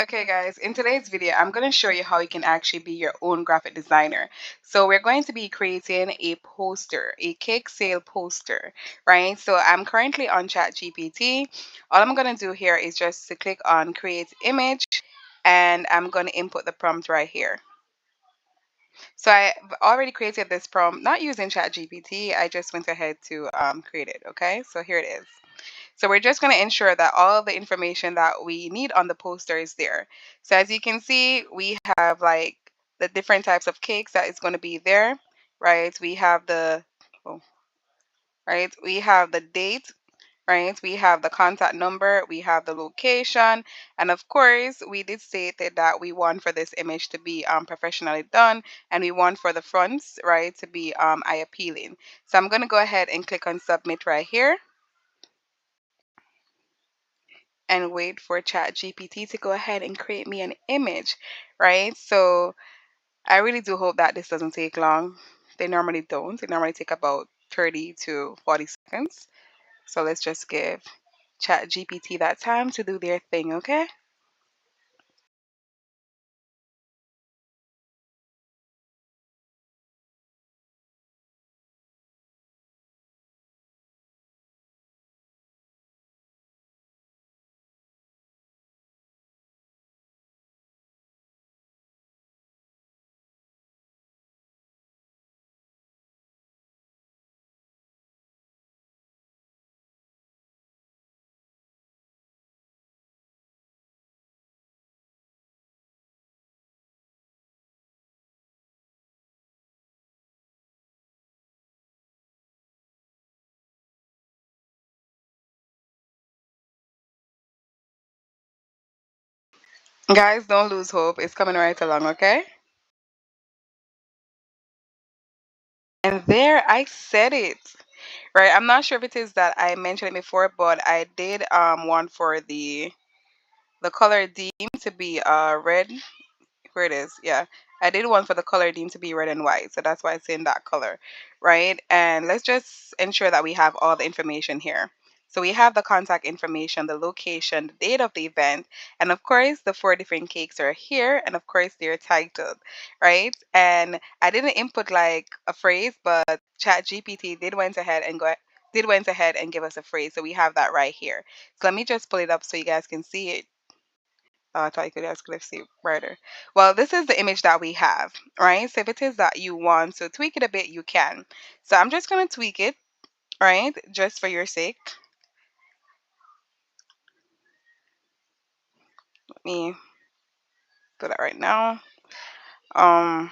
Okay, guys, in today's video, I'm going to show you how you can actually be your own graphic designer. So we're going to be creating a poster, a cake sale poster, right? So I'm currently on ChatGPT. All I'm going to do here is just to click on create image, and I'm going to input the prompt right here. So I've already created this prompt, not using ChatGPT. I just went ahead to create it, okay? So here it is. So we're just going to ensure that all the information that we need on the poster is there. So as you can see, we have like the different types of cakes that is going to be there, right? We have the oh, right? We have the date, right? We have the contact number, we have the location, and of course, we did state that we want for this image to be professionally done, and we want for the fronts, right, to be eye appealing. So I'm going to go ahead and click on submit right here and wait for ChatGPT to go ahead and create me an image, right? So I really do hope that this doesn't take long. They normally don't. They normally take about 30 to 40 seconds. So let's just give ChatGPT that time to do their thing, okay? Guys, don't lose hope. It's coming right along, okay? And there I said it. Right. I'm not sure if it is that I mentioned it before, but I did want for the color theme to be red. Where it is, yeah. I did one for the color deemed to be red and white, so that's why it's in that color, right? And let's just ensure that we have all the information here. So we have the contact information, the location, the date of the event, and of course the four different cakes are here, and of course they're titled, right? And I didn't input like a phrase, but ChatGPT did went ahead and give us a phrase, so we have that right here. So let me just pull it up so you guys can see it. I thought you could ask let's see brighter. Well, this is the image that we have, right? So if it is that you want to tweak it a bit, you can. So I'm just going to tweak it, right? Just for your sake. Let me do that right now. Um,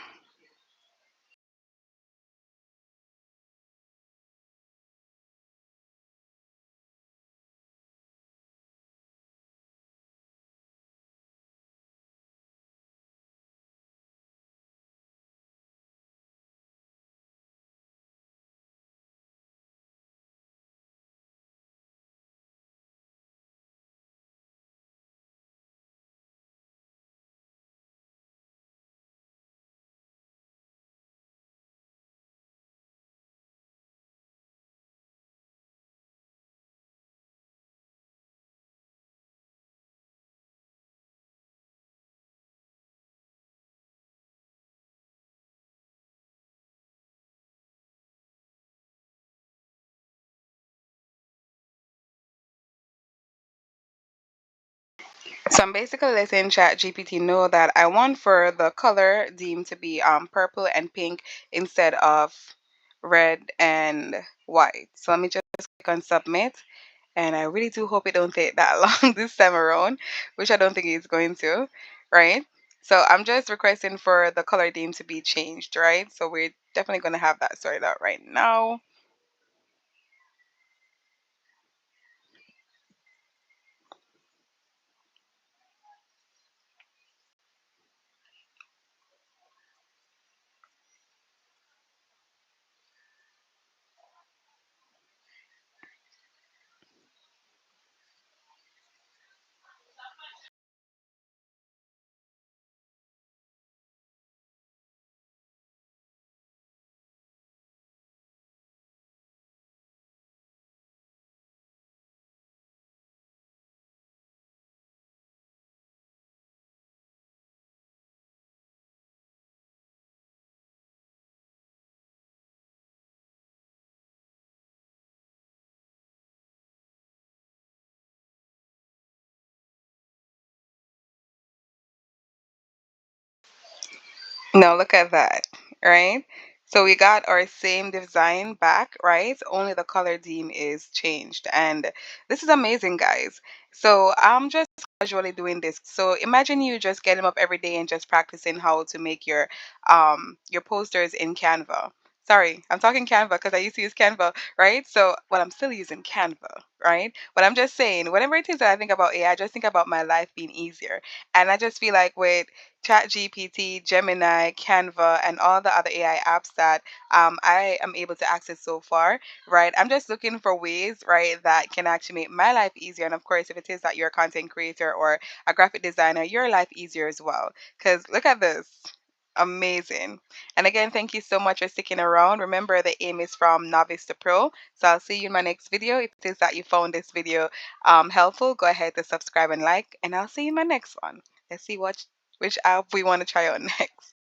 so I'm basically letting ChatGPT know that I want for the color deemed to be purple and pink instead of red and white. So let me just click on submit. And I really do hope it don't take that long this time around, which I don't think it's going to, right? So I'm just requesting for the color theme to be changed, right? So we're definitely going to have that sorted out right now. Now look at that, right? So we got our same design back, right? Only the color theme is changed. And this is amazing, guys. So I'm just casually doing this. So imagine you just getting up every day and just practicing how to make your posters in Canva. Sorry, I'm talking Canva because I used to use Canva, right? So, but I'm still using Canva, right? But I'm just saying, whenever it is that I think about AI, I just think about my life being easier. And I just feel like with ChatGPT, Gemini, Canva, and all the other AI apps that I am able to access so far, right? I'm just looking for ways, right, that can actually make my life easier. And of course, if it is that you're a content creator or a graphic designer, your life easier as well. Because look at this. Amazing. And again, thank you so much for sticking around. Remember, the aim is from novice to pro. So I'll see you in my next video. If it is that you found this video helpful, go ahead to subscribe and like, and I'll see you in my next one. Let's see which app we want to try out next.